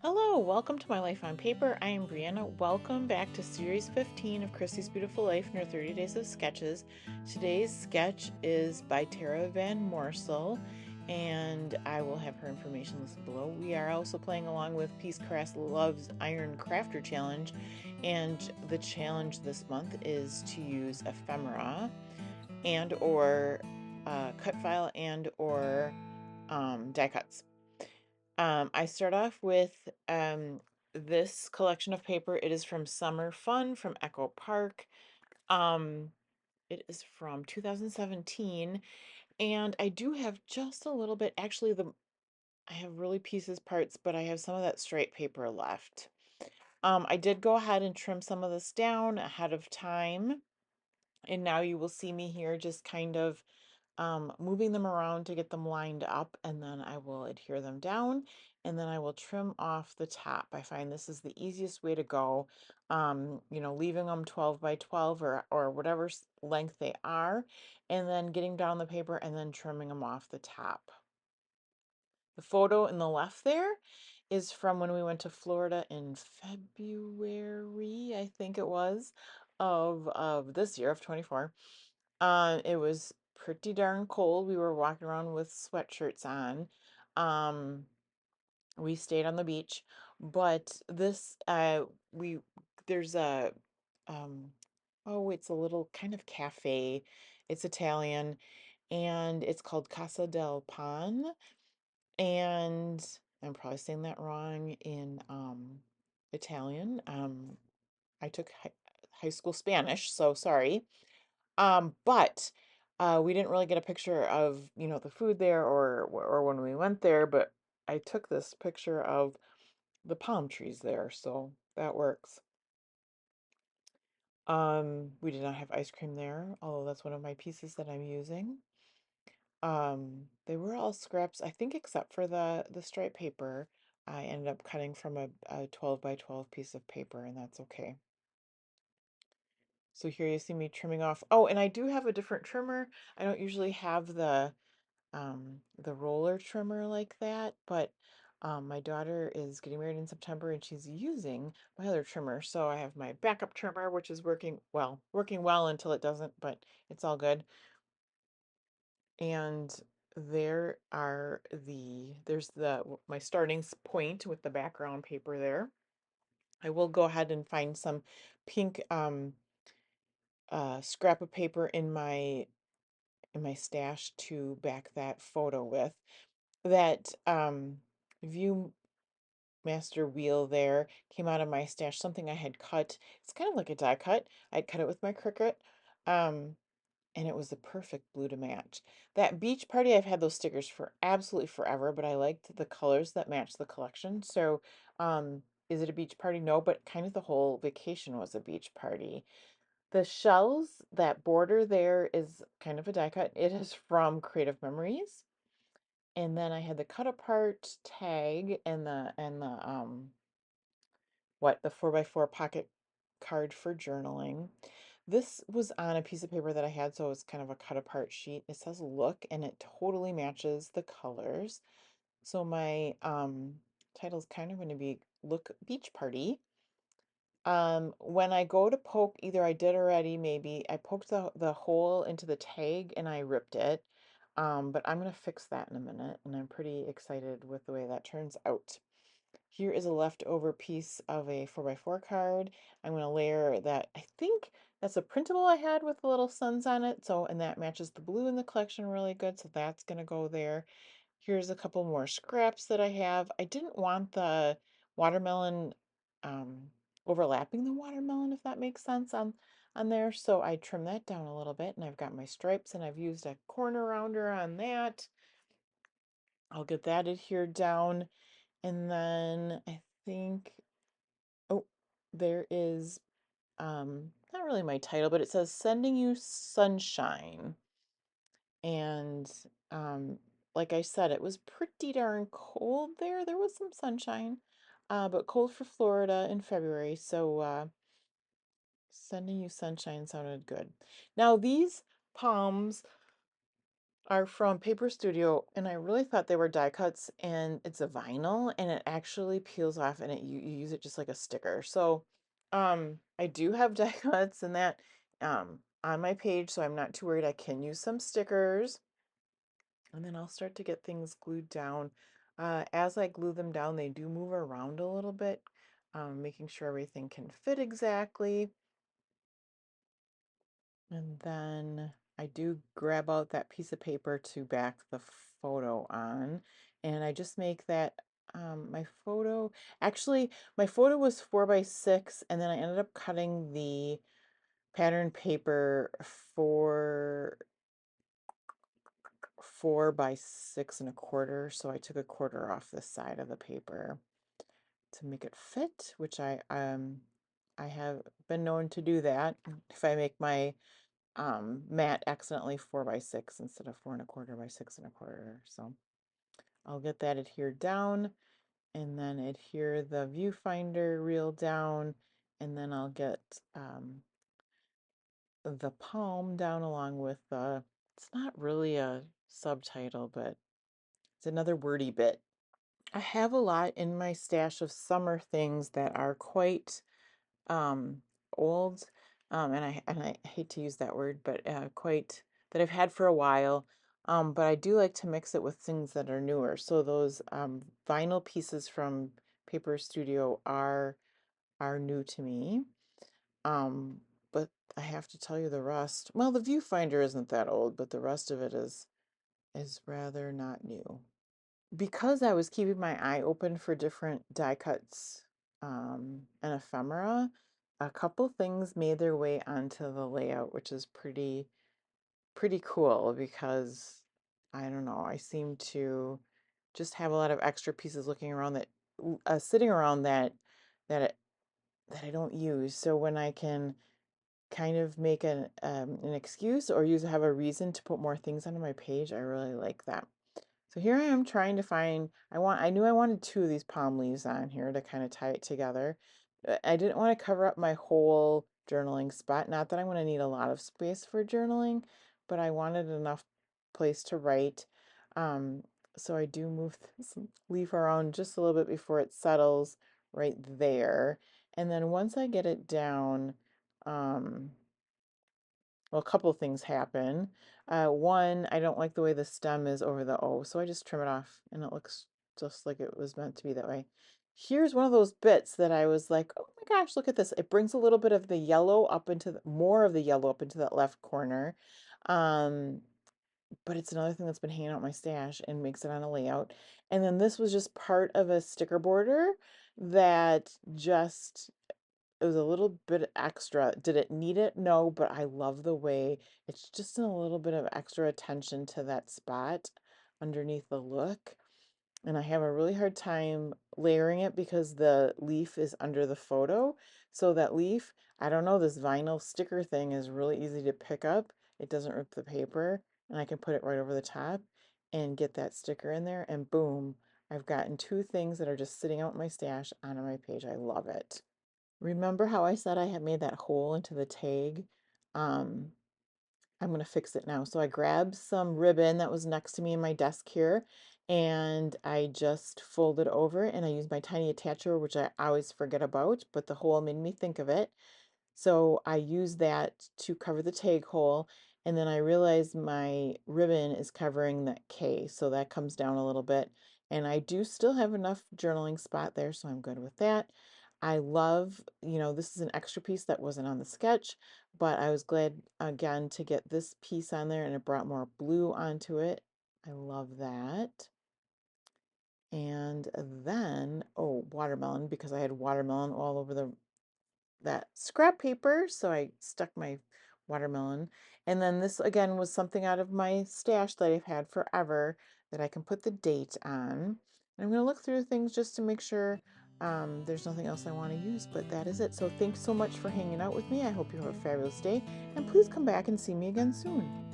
Hello, welcome to My Life on Paper. I am Brianna. Welcome back to Series 15 of Christy's Beautiful Life in her 30 Days of Sketches. Today's sketch is by Tara Van Moorsel, and I will have her information listed below. We are also playing along with Peace Crafts Loves Iron Crafter Challenge, and the challenge this month is to use ephemera and or cut file and or die cuts. I start off with this collection of paper. It is from Summer Fun from Echo Park. Um, it is from 2017, and I do have just a little bit. Actually, I have really pieces parts, but I have some of that straight paper left. I did go ahead and trim some of this down ahead of time, and now you will see me here just kind of moving them around to get them lined up, and then I will adhere them down, and then I will trim off the top. I find this is the easiest way to go, leaving them 12 by 12 or whatever length they are, and then getting down the paper and then trimming them off the top. The photo in the left there is from when we went to Florida in February, I think it was, of this year of 24. It was pretty darn cold. We were walking around with sweatshirts on. Um, we stayed on the beach, but we there's a um oh, it's a little kind of cafe. It's Italian and it's called Casa del Pan, and I'm probably saying that wrong in Italian. I took high school Spanish, so sorry. But we didn't really get a picture of, the food there or when we went there, but I took this picture of the palm trees there, so that works. We did not have ice cream there, although that's one of my pieces that I'm using. They were all scraps, I think, except for the striped paper. I ended up cutting from a 12 by 12 piece of paper, and that's okay. So here you see me trimming off. Oh, and I do have a different trimmer. I don't usually have the roller trimmer like that, but my daughter is getting married in September and she's using my other trimmer. So I have my backup trimmer, which is working well until it doesn't, but it's all good. And there's my starting point with the background paper there. I will go ahead and find some pink scrap of paper in my stash to back that photo with. That Viewmaster wheel there came out of my stash, something I had cut. It's kind of like a die cut. I'd cut it with my Cricut, um, and it was the perfect blue to match. That beach party, I've had those stickers for absolutely forever, but I liked the colors that match the collection. So, is it a beach party? No, but kind of the whole vacation was a beach party. The shells, that border there is kind of a die cut. It is from Creative Memories. And then I had the cut apart tag and the 4x4 pocket card for journaling. This was on a piece of paper that I had, so it's kind of a cut apart sheet. It says look, and it totally matches the colors. So my title is kind of going to be Look Beach Party. When I go to poke, either I did already, maybe I poked the hole into the tag and I ripped it. But I'm gonna fix that in a minute, and I'm pretty excited with the way that turns out. Here is a leftover piece of a 4x4 card. I'm gonna layer that. I think that's a printable I had with the little suns on it. So, and that matches the blue in the collection really good. So that's gonna go there. Here's a couple more scraps that I have. I didn't want the watermelon um, overlapping the watermelon, if that makes sense, on there. So I trimmed that down a little bit, and I've got my stripes, and I've used a corner rounder on that. I'll get that adhered down, and then I think, oh, there is not really my title, but it says Sending You Sunshine. And um, like I said, it was pretty darn cold there. There was some sunshine, but cold for Florida in February. So Sending You Sunshine sounded good. Now these palms are from Paper Studio, and I really thought they were die cuts, and it's a vinyl, and it actually peels off, and you use it just like a sticker. So, I do have die cuts and that on my page, so I'm not too worried. I can use some stickers, and then I'll start to get things glued down. As I glue them down, they do move around a little bit, making sure everything can fit exactly. And then I do grab out that piece of paper to back the photo on. And I just make that my photo, actually, my photo was 4x6, and then I ended up cutting the pattern paper for 4x6 1/4. So I took 1/4 off the side of the paper to make it fit, which I have been known to do that. If I make my mat accidentally 4x6 instead of 4 1/4 by 6 1/4. So I'll get that adhered down, and then adhere the viewfinder reel down, and then I'll get the palm down along with the, it's not really a subtitle, but it's another wordy bit. I have a lot in my stash of summer things that are quite um, old, and I hate to use that word, but quite that I've had for a while. But I do like to mix it with things that are newer. So those vinyl pieces from Paper Studio are new to me. But I have to tell you the rest. Well, the viewfinder isn't that old, but the rest of it is rather not new. Because I was keeping my eye open for different die cuts and ephemera, a couple things made their way onto the layout, which is pretty cool because I don't know, I seem to just have a lot of extra pieces looking around that sitting around that it, that I don't use. So when I can kind of make an excuse or have a reason to put more things onto my page, I really like that. So here I am trying to find, I knew I wanted 2 of these palm leaves on here to kind of tie it together. I didn't want to cover up my whole journaling spot. Not that I'm going to need a lot of space for journaling, but I wanted enough place to write. Um, so I do move this leaf around just a little bit before it settles right there. And then once I get it down, um, well, a couple of things happen. One, I don't like the way the stem is over the O, so I just trim it off and it looks just like it was meant to be that way. Here's one of those bits that I was like, oh my gosh, look at this. It brings a little bit of the yellow up into more of the yellow up into that left corner. Um, but it's another thing that's been hanging out my stash and makes it on a layout. And then this was just part of a sticker border that just, it was a little bit extra. Did it need it? No, but I love the way it's just a little bit of extra attention to that spot underneath the look. And I have a really hard time layering it because the leaf is under the photo. So that leaf, I don't know, this vinyl sticker thing is really easy to pick up. It doesn't rip the paper, and I can put it right over the top and get that sticker in there, and boom, I've gotten 2 things that are just sitting out in my stash onto my page. I love it. Remember how I said I had made that hole into the tag? Um, I'm going to fix it now. So I grabbed some ribbon that was next to me in my desk here, and I just folded over it, and I used my tiny attacher, which I always forget about, but the hole made me think of it. So I used that to cover the tag hole, and then I realized my ribbon is covering that K, so that comes down a little bit. And I do still have enough journaling spot there, so I'm good with that. I love, this is an extra piece that wasn't on the sketch, but I was glad again to get this piece on there, and it brought more blue onto it. I love that. And then, oh, watermelon, because I had watermelon all over that scrap paper, so I stuck my watermelon. And then this again was something out of my stash that I've had forever that I can put the date on. And I'm going to look through things just to make sure there's nothing else I want to use, but that is it. So thanks so much for hanging out with me. I hope you have a fabulous day, and please come back and see me again soon.